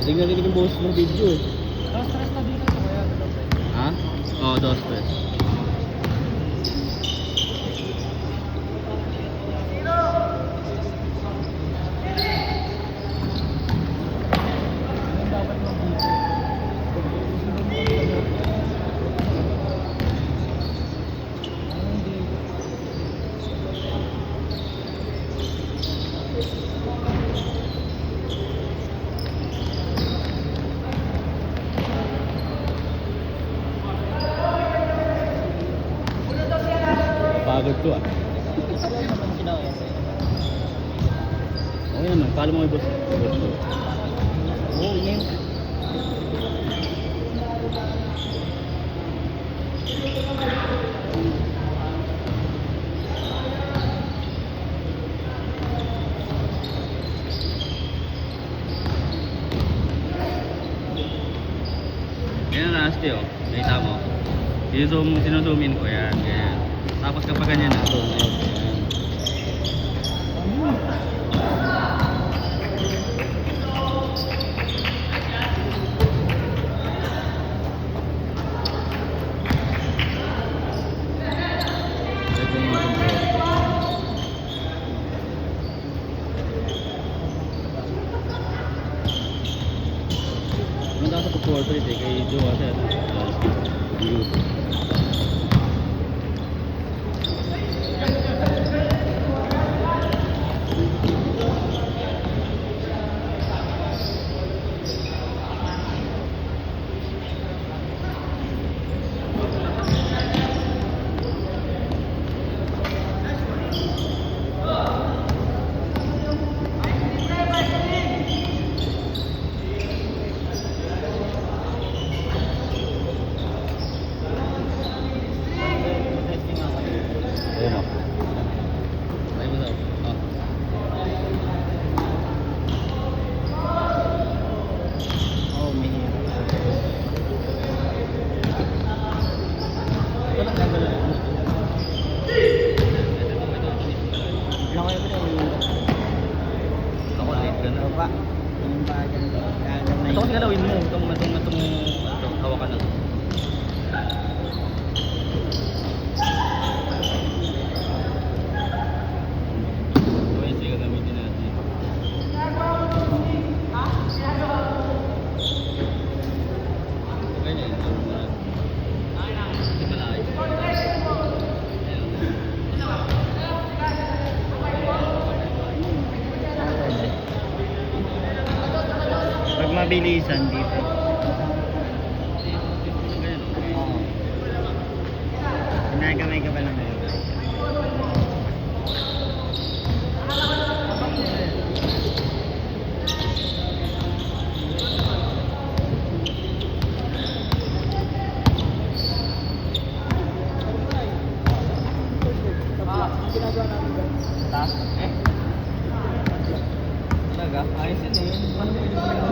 Hindi nga rin yung boses ng video eh. Dos tres na dito ko kaya. Ha? Oo, 2-3. Dapat mo dito. Pagod to ah. Okay naman, follow mo yung boss. Boss ko. Oh, yun. Yan ang nasty oh. Nakita mo. Sinusumin ko yan. Ganyan. Tapos kapag ganyan na. Zoom out. Yan. Ito yung mga control. Punta ka sa portrait eh. Kay Joe kasi ano. YouTube. Ayun o. Ay mo sa'yo. Oh, may hero. Walang gagawin. Lang kayo ba Ako late ka na. pa? Yung bagan. Ito kasi galawin mo. Itong hawakan na to. Ito yung gagamitin natin. Ganyan. Ito pala ay. Pag mabilisan dito. Ganyan o. Oo. Ginagamay ka pa lang ngayon. Ginagawa namin ba? Taas? Eh? Talaga? Ayos yun eh. Paano pwede mo yun?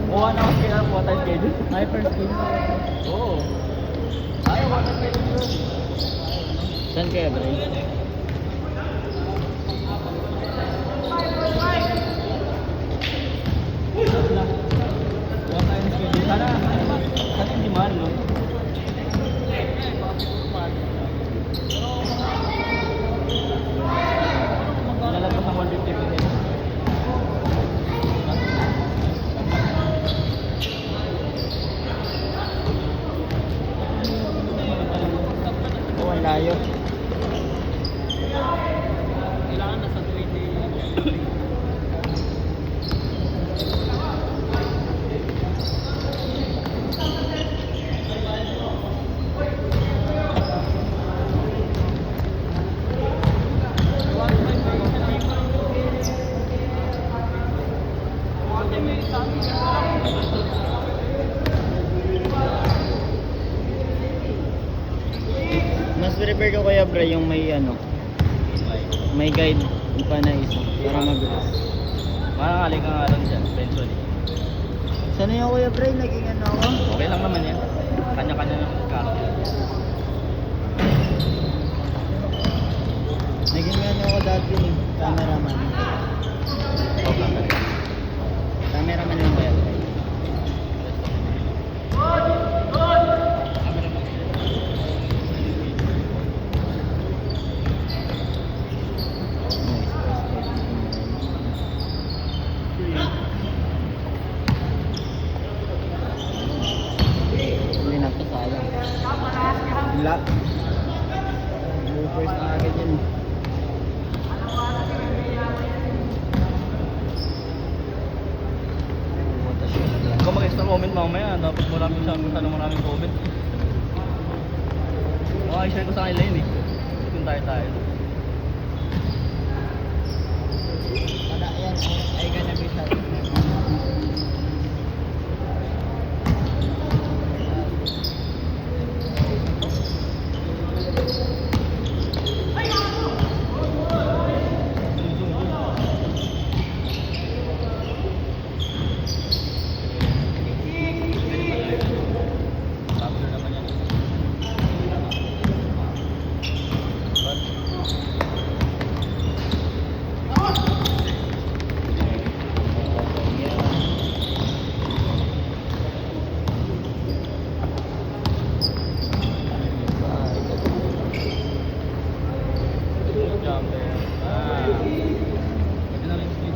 Buwan ako kaya po tayo schedule. Hyperscale. Oo. Ayaw ko na schedule. Saan kaya, Bray? Buwan tayo ng schedule. Sana hindi mahal, no? Lalabas ng 150 pesos. Oh, ang layo. Kailangan nasa 20. Mas prefer ko kaya, Bray, yung may ano, may guide pa na isa para mabilis. Makakali ka nga lang dyan, eventually. Sana yung Kuya Bray, naging ano ako? Okay lang naman yan. Kanya-kanya ng karo. Naging ano ako dati, cameraman. Okay lang. mamaya. Dapat maraming tanong maraming comment. I-share ko sa kanila yun eh. Kung tayo. Wala yan. Ay, gonna be shot. Tapos na naman yan. Jumper. Ito na rin speed.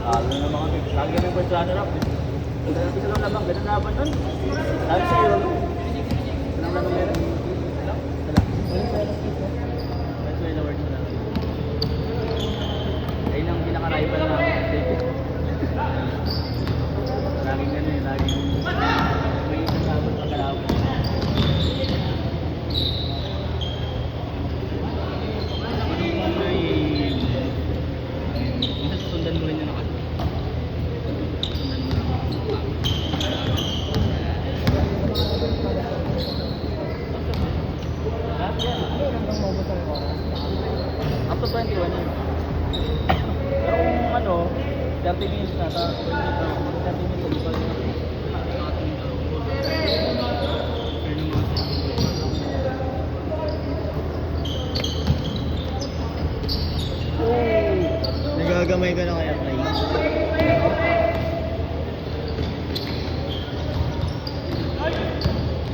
Lalo na mga lagi kami pwede sa harap. Isa lang labang, ganun laban nun. Sabi sa iyo, walang lang meron. Wala. That's why the words na lang. Ayun ang pinaka-rival na laging ganun eh, laging may isang sabon sa kalaban. Sundan mo rin yung nakas. Sundan mo lang. Lahat yan. Hanggang maubos ang oras. Up to 21 yun. Pero kung ano, 30 minutes na, 30 minutes ulit pa rin. Nagagamay ka na kaya, Fly?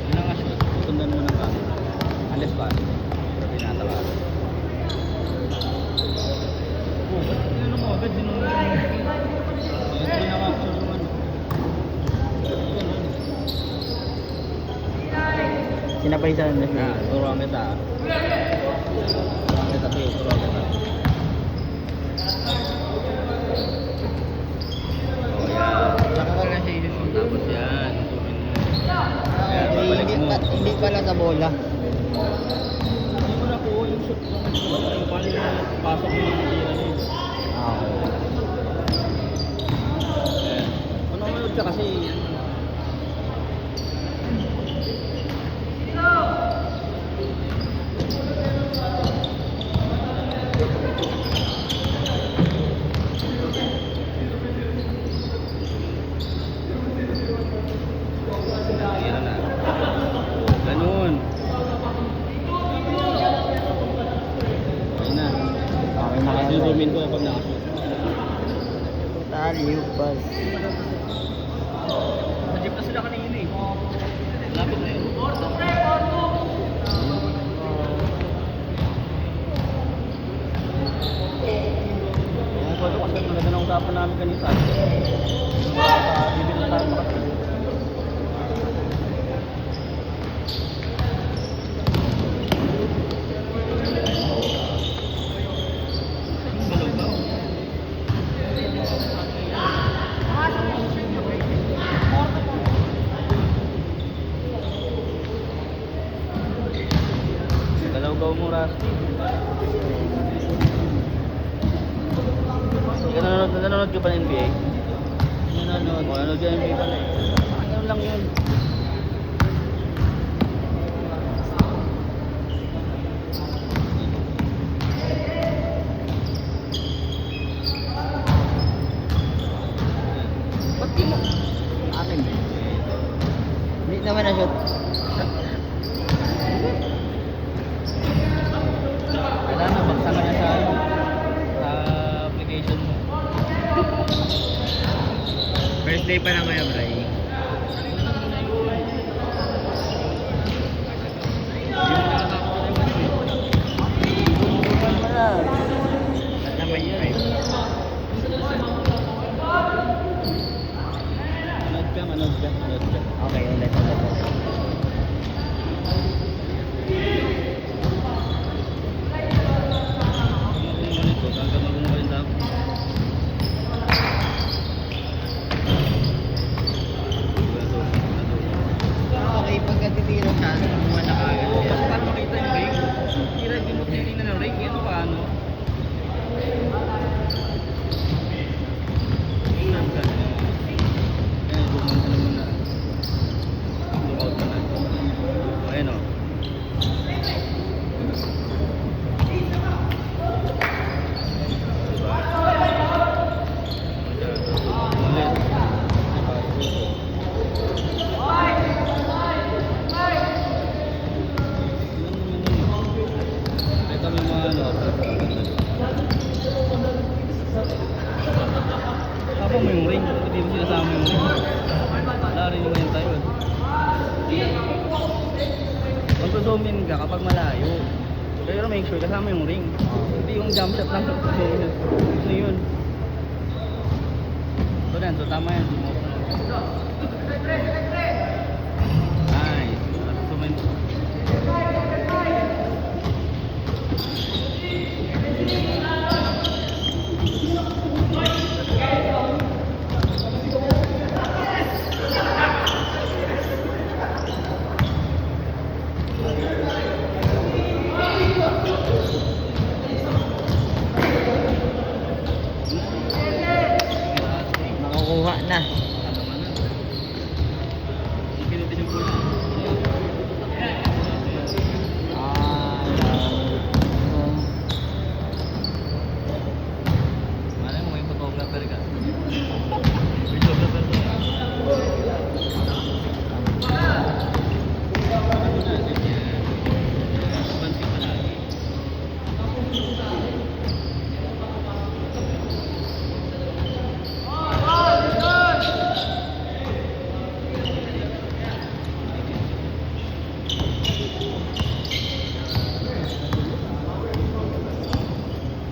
Yun lang nga siya. Sundan mo ng kami. Unless pa. Pero pinatawaran. Oh, ba't ano mo agad? Hindi nakakasunod. Sinapay sa nila. Na, turuan kita. Turuan kita, Pio. Turuan kita. Oh, yan. Saka ka lang siya isin mo. Tapos yan. Turuin mo. Yan, babalik mo. Hindi pala sa bola. Hindi mo nakuha yung shot mo. Yung paano yung pasok mo yung tira niya. Ayan. Ano manood ka kasi yan. Tira na. Ganun. Ayun na. Okay na kaya. Susumin ko pag nakashoot. Tali, pas. Sa jeep na sila kanina eh. Lapit na yun. Ayan, so kasi maganda na usapan namin kanina. Bibili tayo makashoot. Galaw-gaw mo, Rusty. Nanonood ka pa ng NBA? Nanonood ka ng NBA pala eh. Ano lang yun? Ba't di mo? Akin ba? Hindi naman na shoot. Kailangan baksan ka niya sa application mo. First day pa lang kaya, Bray. mo yung ring, hindi mo sinasama yung ring. Wala rin yung ngayon tayo. Mag-zoom in ka kapag malayo. Pero make sure kasama yung ring. Hindi yung jump shot lang. Ano yun? So yan, so tama yan. Nice. Zoom in. Nakukuha na. Malay mo yung photographer ka. Videographer ka. Banting pa lagi.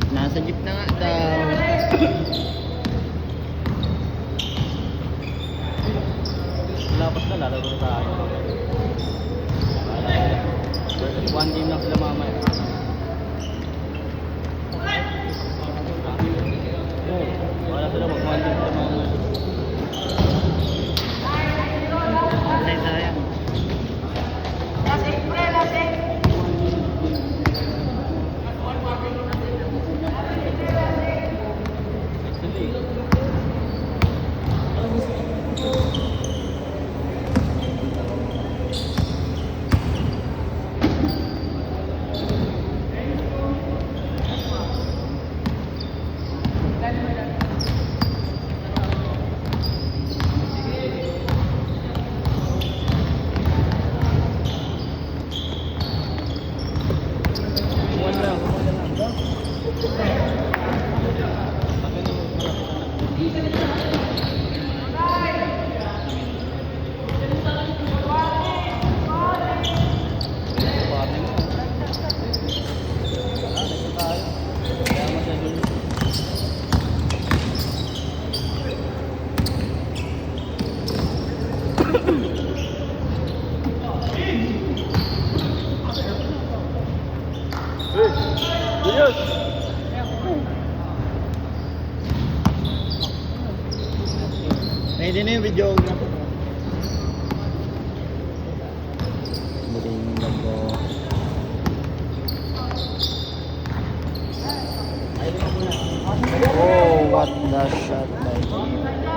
Nasa jeep na nga daw. Lapas na, lalaro na tayo. One game lang sila mamaya. Wala sila mag one game sila mamaya. Sayang. Ready na yung videographer. Buting logo. Oh, what the shot by him.